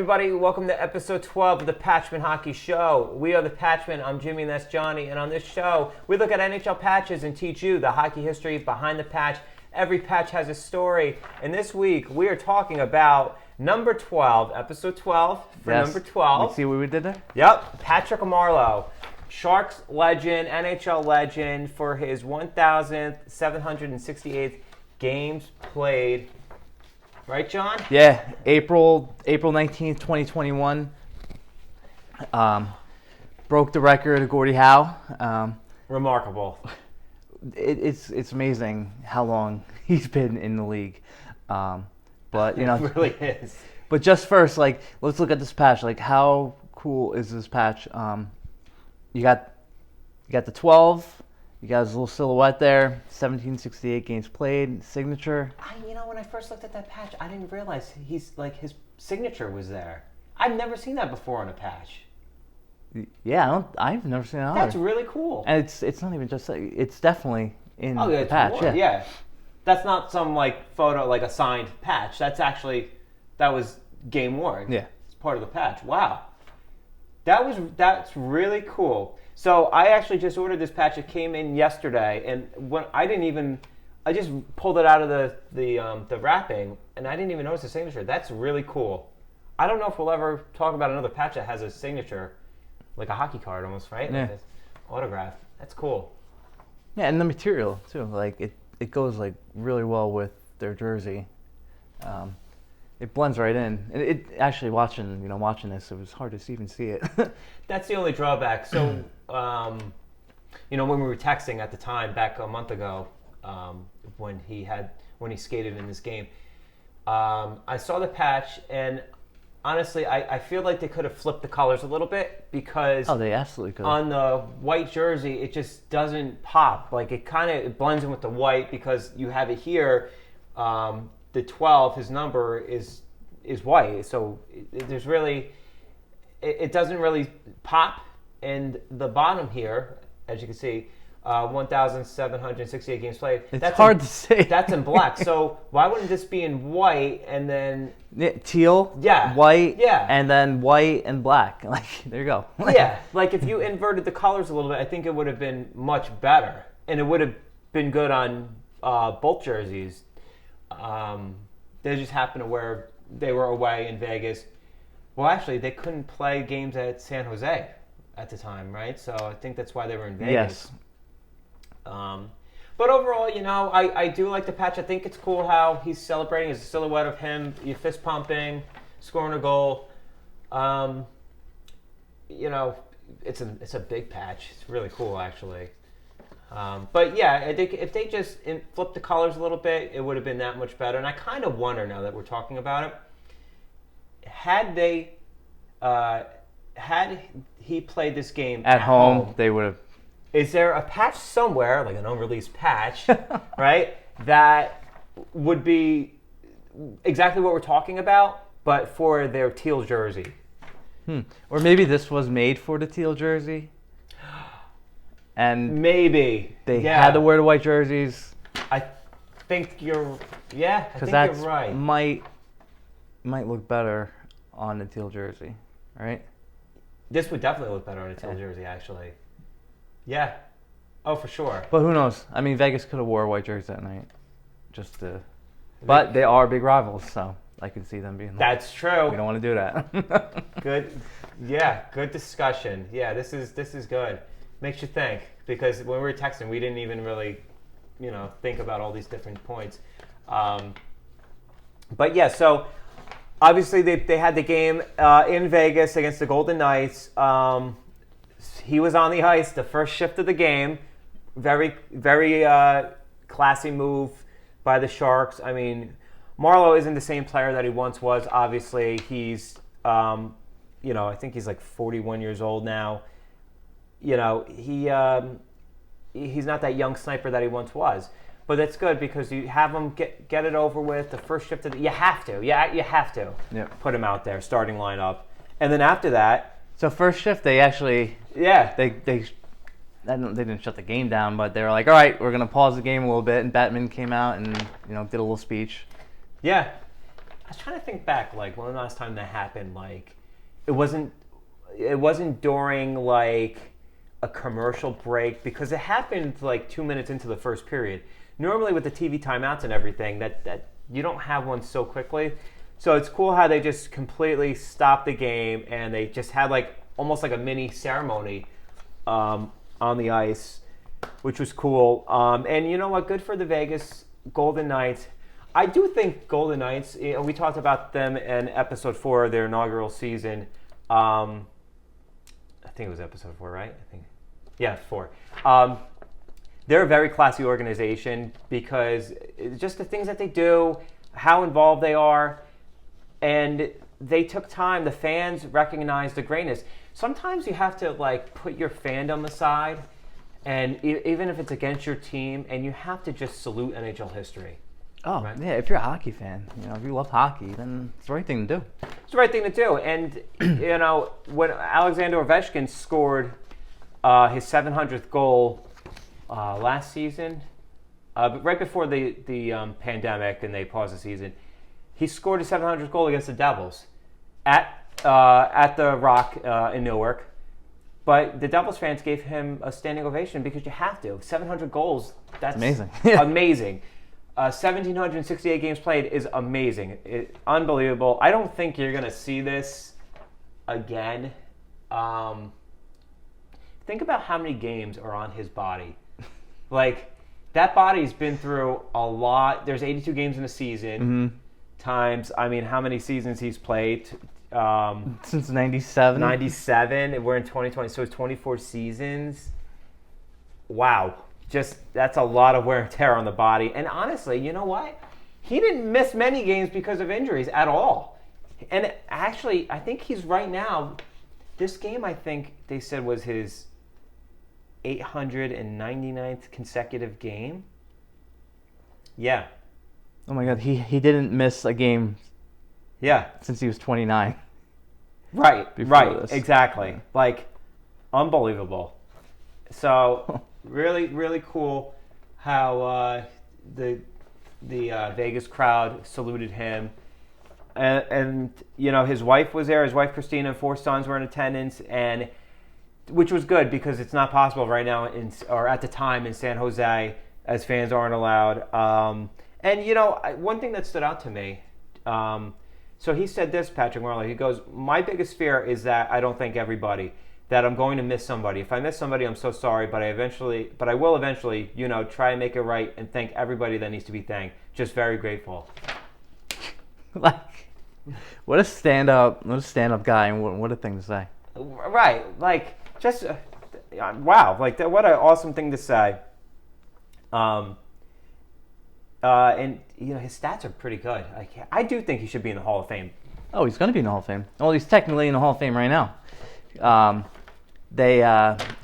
everybody? Welcome to episode 12 of the Patchman Hockey Show. We are the Patchmen. I'm Jimmy and that's Johnny. And on this show, we look at NHL patches and teach you the hockey history behind the patch. Every patch has a story. And this week, we are talking about number 12, episode 12 for number 12. You see what we did there? Yep, Patrick Marleau. Sharks legend, NHL legend for his 1,768th games played. Right, John? Yeah, April 19th, 2021. Broke the record of Gordie Howe. Remarkable. It's amazing how long he's been in the league. But you know, It really is. But just first, let's look at this patch. How cool is this patch? You got the 12. You got his little silhouette there. 1768 games played. Signature. When I first looked at that patch, I didn't realize his signature was there. I've never seen that before on a patch. Yeah, I've never seen that either. That's really cool. And it's not even just it's definitely in the patch. Yeah. That's not some photo, a signed patch. That was game worn. Yeah. It's part of the patch. Wow. That's really cool. So I actually just ordered this patch. It came in yesterday, and when I just pulled it out of the wrapping, and I didn't even notice the signature. That's really cool. I don't know if we'll ever talk about another patch that has a signature, like a hockey card almost, right? Yeah. Like this autograph. That's cool. Yeah, and the material too. It goes really well with their jersey. It blends right in. And it actually watching this, it was hard to even see it. That's the only drawback. So, when we were texting at the time back a month ago, when he skated in this game, I saw the patch, and honestly, I feel like they could have flipped the colors a little bit because they absolutely could. On the white jersey, it just doesn't pop. It blends in with the white because you have it here. The 12, his number is white, so there's really it doesn't really pop. And the bottom here, as you can see, 1,768 games played. It's hard to say. That's in black. So why wouldn't this be in white and then teal? Yeah, white. Yeah, and then white and black. There you go. Yeah, if you inverted the colors a little bit, I think it would have been much better, and it would have been good on both jerseys. They just happened to where they were away in Vegas. Well, actually, they couldn't play games at San Jose at the time, right? So I think that's why they were in Vegas. Yes. But overall, I do like the patch. I think it's cool how he's celebrating as a silhouette of him, you fist pumping, scoring a goal. It's a big patch. It's really cool, actually. But yeah, I think if they just flipped the colors a little bit, it would have been that much better. And I kind of wonder now that we're talking about it, had he played this game at home, they would have. Is there a patch somewhere, like an unreleased patch, right, that would be exactly what we're talking about, but for their teal jersey? Or maybe this was made for the teal jersey. And maybe they had to wear the white jerseys. I think you're right. Might look better on the teal jersey, right? This would definitely look better on a teal jersey, actually. Yeah. Oh, for sure. But who knows? I mean, Vegas could have wore a white jersey that night, But they are big rivals, so I can see them being. That's true. We don't want to do that. Good. Yeah. Good discussion. Yeah. This is good. Makes you think, because when we were texting, we didn't even really, think about all these different points. But yeah, so obviously they had the game in Vegas against the Golden Knights. He was on the ice the first shift of the game. Very, very classy move by the Sharks. I mean, Marleau isn't the same player that he once was. Obviously, he's, I think he's 41 years old now. He's not that young sniper that he once was. But that's good because you have him get it over with. The first shift you have to. Yeah, you have to put him out there, starting lineup. And then after that. So first shift, they actually. Yeah. They didn't shut the game down, but they were like, all right, we're going to pause the game a little bit. And Batman came out and, did a little speech. Yeah. I was trying to think back, like when the last time that happened. Like, it wasn't during like a commercial break because it happened like 2 minutes into the first period. Normally with the TV timeouts and everything, that you don't have one so quickly. So it's cool how they just completely stopped the game and they just had like almost like a mini ceremony on the ice, which was cool. And you know what? Good for the Vegas Golden Knights. I do think Golden Knights, we talked about them in episode 4 of their inaugural season. I think it was episode 4, right? 4. They're a very classy organization because it's just the things that they do, how involved they are, and they took time. The fans recognize the greatness. Sometimes you have to like put your fandom aside, and even if it's against your team, and you have to just salute NHL history. Oh, right? Yeah, if you're a hockey fan, if you love hockey, then it's the right thing to do. It's the right thing to do. And, when Alexander Ovechkin scored his 700th goal last season, but right before the pandemic and they paused the season, he scored his 700th goal against the Devils at the Rock in Newark. But the Devils fans gave him a standing ovation because you have to. 700 goals, that's amazing. Amazing. 1,768 games played is amazing. Unbelievable. I don't think you're going to see this again. Think about how many games are on his body. Like, that body's been through a lot. There's 82 games in a season. Times, how many seasons he's played? Since 97. 97. We're in 2020, so it's 24 seasons. Wow. That's a lot of wear and tear on the body. And honestly, you know what? He didn't miss many games because of injuries at all. And actually, I think he's right now, this game I think they said was his 899th consecutive game. Yeah. Oh my God, he didn't miss a game. Yeah. Since he was 29. Right. This. Exactly. Like, unbelievable. So. Really, really cool how the Vegas crowd saluted him, and his wife was there. His wife Christina and 4 sons were in attendance, and which was good because it's not possible right now or at the time in San Jose as fans aren't allowed. And one thing that stood out to me. So he said this, Patrick Marleau. He goes, "My biggest fear is that I don't thank everybody. That I'm going to miss somebody. If I miss somebody, I'm so sorry, but I will eventually, try and make it right and thank everybody that needs to be thanked. Just very grateful." Like, what a stand-up guy, and what a thing to say. Right, like, just wow, like what an awesome thing to say. And his stats are pretty good. I do think he should be in the Hall of Fame. Oh, he's going to be in the Hall of Fame. Well, he's technically in the Hall of Fame right now.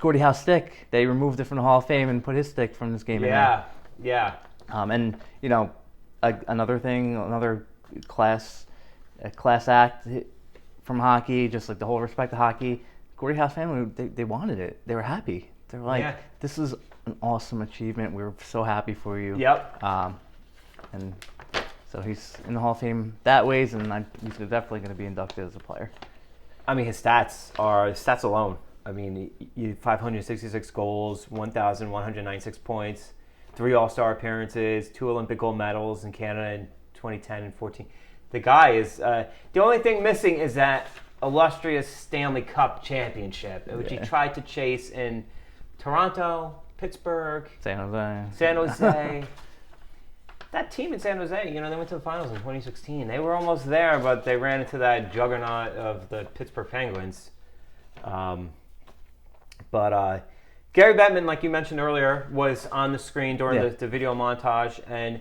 Gordie Howe stick, they removed it from the Hall of Fame and put his stick from this game in there. Yeah. And another class act from hockey, just like the whole respect of hockey. Gordie Howe's family, they wanted it. They were happy. They were like, This is an awesome achievement. We're so happy for you. Yep. And so he's in the Hall of Fame that ways, and he's definitely going to be inducted as a player. His stats alone. 566 goals, 1,196 points, 3 All-Star appearances, 2 Olympic gold medals in Canada in 2010 and 14. The guy is the only thing missing is that illustrious Stanley Cup championship, which he tried to chase in Toronto, Pittsburgh, San Jose. That team in San Jose, they went to the finals in 2016. They were almost there, but they ran into that juggernaut of the Pittsburgh Penguins. But Gary Bettman, like you mentioned earlier, was on the screen during the video montage, and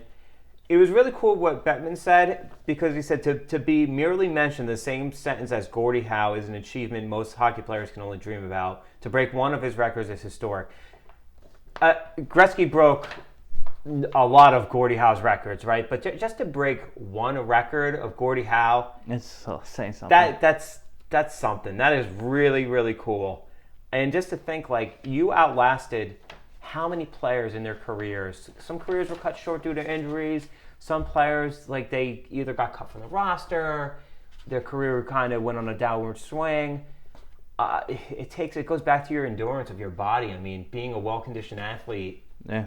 it was really cool what Bettman said, because he said to be merely mentioned the same sentence as Gordie Howe is an achievement most hockey players can only dream about. To break one of his records is historic. Gretzky broke a lot of Gordie Howe's records, right? But just to break one record of Gordie Howe, it's saying something. That's something. That is really, really cool. And just to think, like, you outlasted how many players in their careers. Some careers were cut short due to injuries. some players, like they either got cut from the roster, their career kind of went on a downward swing. It goes back to your endurance of your body. I mean, being a well-conditioned athlete. Yeah.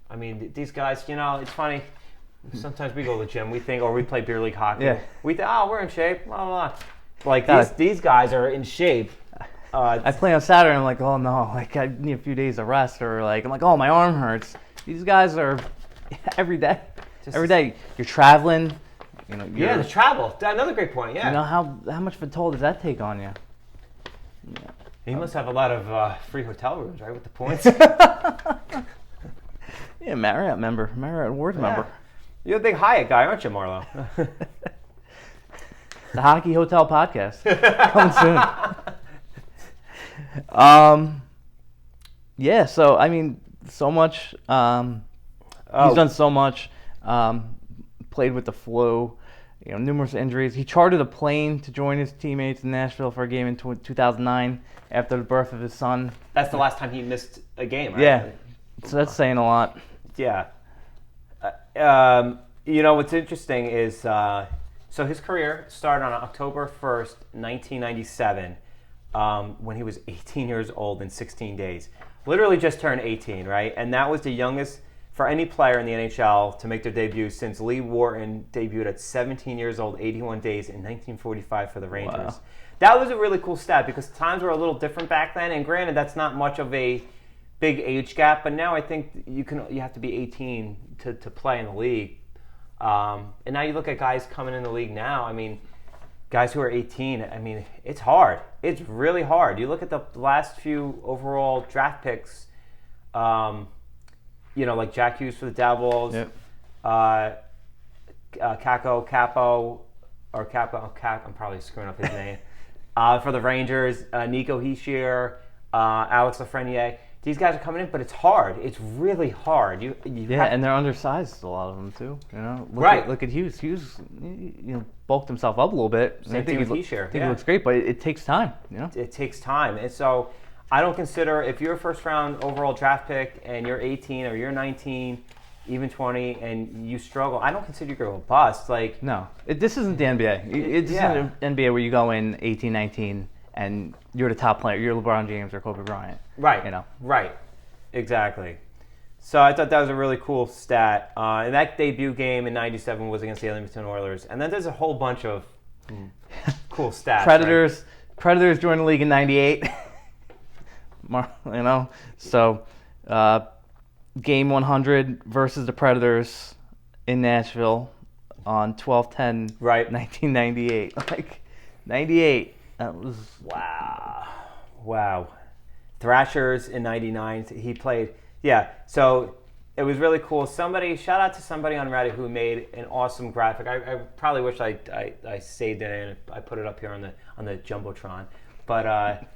I mean, these guys, it's funny. Sometimes we go to the gym, we think, or we play beer league hockey. Yeah. We think, we're in shape, blah, blah, blah. Like, these guys are in shape. I play on Saturday, I'm like, oh no, like I need a few days of rest, or like, I'm like, oh, my arm hurts. These guys are every day. Every day. You're traveling. Yeah, the travel. Another great point, yeah. How much of a toll does that take on you? Yeah. You must have a lot of free hotel rooms, right, with the points? Yeah, Marriott member, Marriott Awards member. You're a big Hyatt guy, aren't you, Marleau? The Hockey Hotel Podcast. Coming soon. Yeah, so, I mean, so much. He's done so much. Played with the flu. Numerous injuries. He chartered a plane to join his teammates in Nashville for a game in 2009 after the birth of his son. That's the last time he missed a game, right? Yeah. So that's saying a lot. Yeah. What's interesting is, so his career started on October 1st, 1997, when he was 18 years old in 16 days. Literally just turned 18, right? And that was the youngest for any player in the NHL to make their debut since Lee Wharton debuted at 17 years old, 81 days in 1945 for the Rangers. Wow. That was a really cool stat because times were a little different back then, and granted, that's not much of a big age gap, but now I think you have to be 18 to play in the league. And now you look at guys coming in the league now, I mean, guys who are 18, I mean, it's hard. It's really hard. You look at the last few overall draft picks, like Jack Hughes for the Devils, yep. Capo, I'm probably screwing up his name, for the Rangers, Nico Hischier, Alex Lafreniere. These guys are coming in, but it's hard. It's really hard. And they're undersized, a lot of them too. Look at Hughes. Hughes, bulked himself up a little bit. Same thing with Hischier. I think he looks great, but it takes time. It takes time, and so I don't consider if you're a first round overall draft pick and you're 18 or you're 19, even 20, and you struggle, I don't consider you're a bust. Like no, this isn't the NBA. It's not an NBA where you go in 18, 19. And you're the top player. You're LeBron James or Kobe Bryant. Right. Right. Exactly. So I thought that was a really cool stat. And that debut game in '97 was against the Edmonton Oilers. And then there's a whole bunch of cool stats. Predators joined the league in '98. So game 100 versus the Predators in Nashville on 12/10. Right. 1998. Like 98. That was wow. Thrashers in '99. He played. Yeah. So it was really cool. Shout out to somebody on Reddit who made an awesome graphic. I probably wish I saved it and I put it up here on the jumbotron. But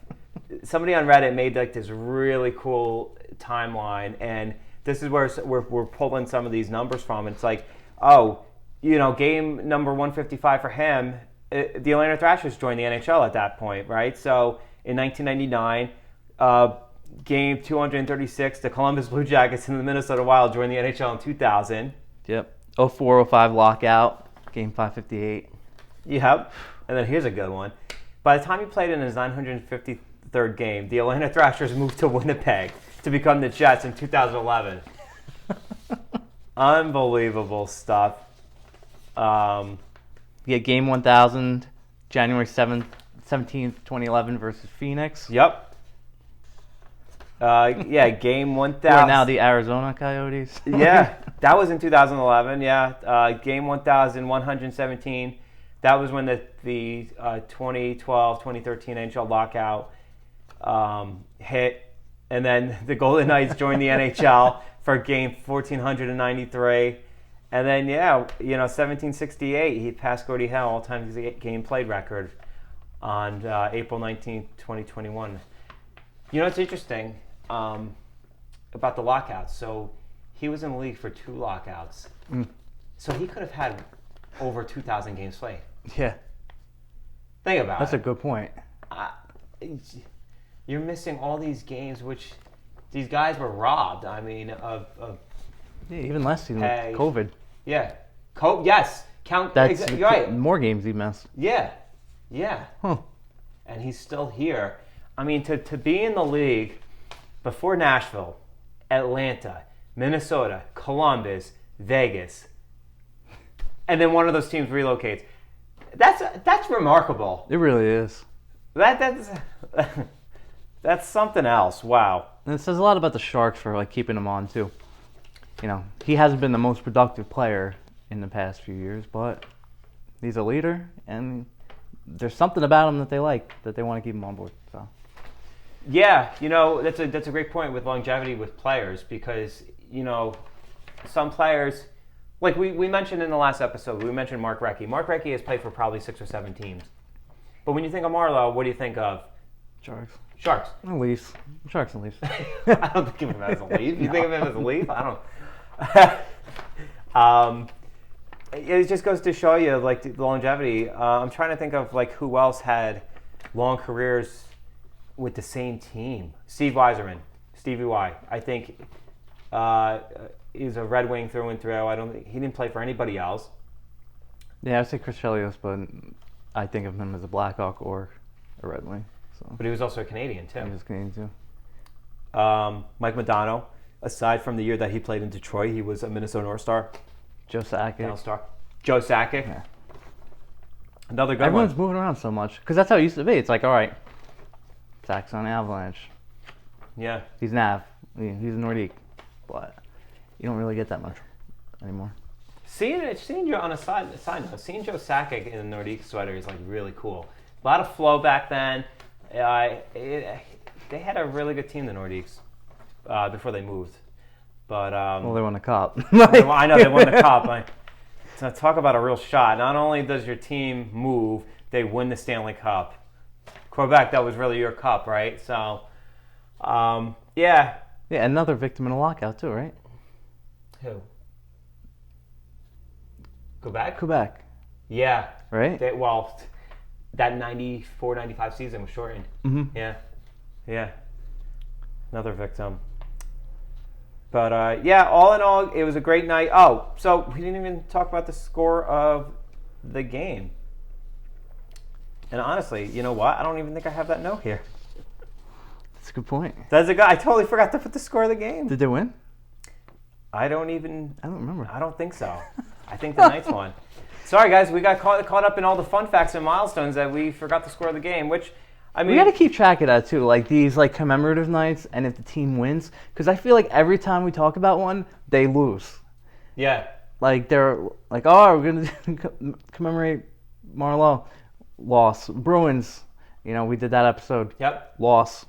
somebody on Reddit made like this really cool timeline, and this is where we're pulling some of these numbers from. It's like, game number 155 for him. The Atlanta Thrashers joined the NHL at that point, right? So in 1999, game 236, the Columbus Blue Jackets and the Minnesota Wild joined the NHL in 2000. Yep. 04-05 lockout, game 558. Yep. And then here's a good one. By the time he played in his 953rd game, the Atlanta Thrashers moved to Winnipeg to become the Jets in 2011. Unbelievable stuff. Game 1000, January 17th, 2011 versus Phoenix. Yep. Game 1000. Who are now the Arizona Coyotes. Yeah, that was in 2011. Yeah, game 1117. That was when the 2012, 2013 NHL lockout hit, and then the Golden Knights joined the NHL for game 1493. And then, 1768, he passed Gordie Howe all-time game played record on April 19th, 2021. It's interesting about the lockouts. So he was in the league for 2 lockouts. So he could have had over 2,000 games played. Yeah. Think about it. That's a good point. You're missing all these games, which these guys were robbed, of even less than COVID. Yeah, Yes. Count. That's You're right. more games he missed. Yeah. Huh. And he's still here. I mean, to be in the league before Nashville, Atlanta, Minnesota, Columbus, Vegas, and then one of those teams relocates. That's remarkable. It really is. That's something else. Wow. And it says a lot about the Sharks for like keeping him on too. You know, he hasn't been the most productive player in the past few years, but he's a leader, and there's something about him that they like, that they want to keep him on board. So. Yeah, that's a great point with longevity with players, because some players, like we mentioned in the last episode, we mentioned Mark Recchi. Mark Recchi has played for probably 6 or 7 teams. But when you think of Marleau, what do you think of? Sharks. And Leafs. Sharks and Leafs. I don't think of him as a Leaf. You think of him as a Leaf? I don't. It just goes to show you like the longevity. I'm trying to think of like who else had long careers with the same team. Stevie Y. I think he's a Red Wing through and through. He didn't play for anybody else. Yeah, I'd say Chris Chelios, but I think of him as a Blackhawk or a Red Wing. So. But he was also a Canadian too. He was Canadian too. Mike Modano, aside from the year that he played in Detroit, he was a Minnesota North Star. Joe Sakic. Star. Joe Sakic. Yeah. Another good Everyone's one. moving around so much because that's how it used to be. It's like, all right, Sac's on Avalanche. Yeah. He's Nav. He's a Nordique, but you don't really get that much anymore. Seeing Joe on a side note, seeing Joe Sakic in the Nordique sweater is like really cool. A lot of flow back then. They had a really good team, the Nordiques, before they moved. But Well, they won the cup. I know they won the cup. So talk about a real shot. Not only does your team move, they win the Stanley Cup. Quebec, that was really your cup, right? So, yeah. Yeah, another victim in a lockout too, right? Who? Quebec? Quebec. Yeah. Right? That 94-95 season was shortened. Mm-hmm. Yeah. Another victim. But, yeah, all in all, it was a great night. Oh, so we didn't even talk about the score of the game. And honestly, you know what? I don't even think I have that note here. That's a good point. I totally forgot to put the score of the game. Did they win? I don't remember. I don't think so. I think the Knights won. Sorry, guys. We got caught up in all the fun facts and milestones that we forgot to score the game, which, I mean... We got to keep track of that, too, like these like commemorative nights and if the team wins. Because I feel like every time we talk about one, they lose. Yeah. Like, they're like, oh, we're going to commemorate Marleau. Loss. Bruins, we did that episode. Yep. Loss.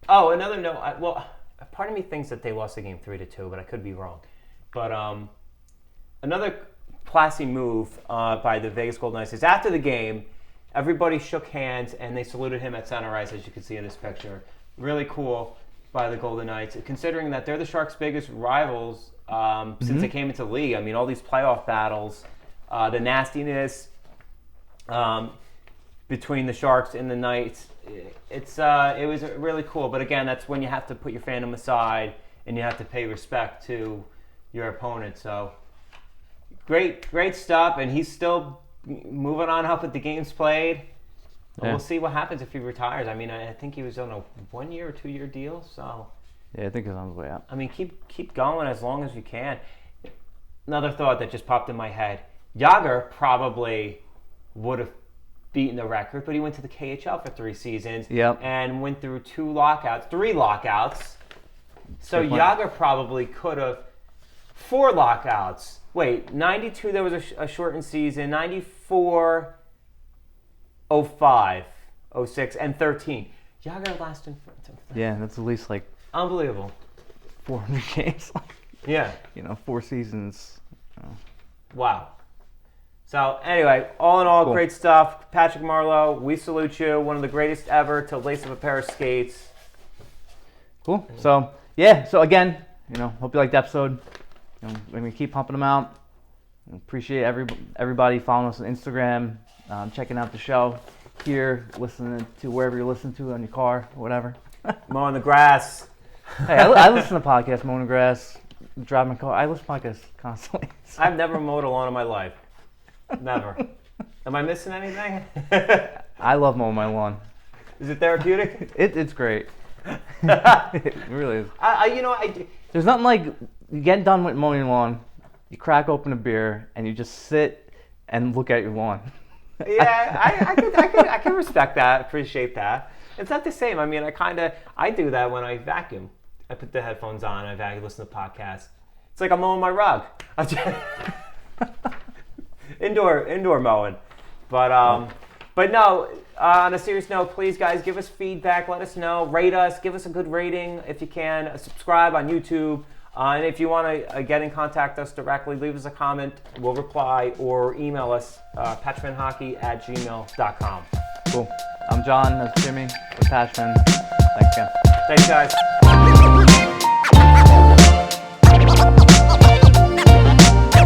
Oh, another note. Part of me thinks that they lost the game 3-2, but I could be wrong. But another classy move by the Vegas Golden Knights is after the game, everybody shook hands and they saluted him at center ice, as you can see in this picture. Really cool by the Golden Knights, considering that they're the Sharks' biggest rivals since they came into the league. I mean, all these playoff battles, the nastiness between the Sharks and the Knights. It was really cool, but again, that's when you have to put your fandom aside and you have to pay respect to your opponent. So great stuff, and he's still moving on up with the games played. Yeah. We'll see what happens if he retires. I mean, I think he was on a 1-year or 2-year deal. So yeah, I think he's on his way out. I mean, keep going as long as you can. Another thought that just popped in my head: Jágr probably would have beaten the record, but he went to the KHL for 3 seasons and went through 3 lockouts. So Jágr probably could have 4 lockouts. Wait, 92 there was a shortened season, 94, 05, 06, and 13. Jágr lasted for... Yeah, that's at least like... Unbelievable. 400 games. Yeah. 4 seasons. Wow. So, anyway, all in all, Great stuff. Patrick Marleau, we salute you. One of the greatest ever to lace up a pair of skates. Cool. So, yeah. So, again, hope you liked the episode. We're going to keep pumping them out. Appreciate everybody following us on Instagram, checking out the show here, listening to wherever you're listening to on your car, or whatever. Mowing the grass. Hey, I listen to podcasts, mowing the grass, driving my car. I listen to podcasts constantly. I've never mowed a lawn in my life. Never. Am I missing anything? I love mowing my lawn. Is it therapeutic? It's great. It really is. There's nothing like you get done with mowing your lawn, you crack open a beer, and you just sit and look at your lawn. Yeah, I can respect that, appreciate that. It's not the same. I mean, I do that when I vacuum. I put the headphones on, I vacuum, listen to podcasts. It's like I'm mowing my rug. Indoor mowing. But no, on a serious note, please, guys, give us feedback. Let us know. Rate us. Give us a good rating if you can. Subscribe on YouTube. And if you want to get in contact us directly, leave us a comment. We'll reply or email us, patchmanhockey@gmail.com. Cool. I'm John. That's Jimmy with Patchman. Thanks again. Thanks, guys.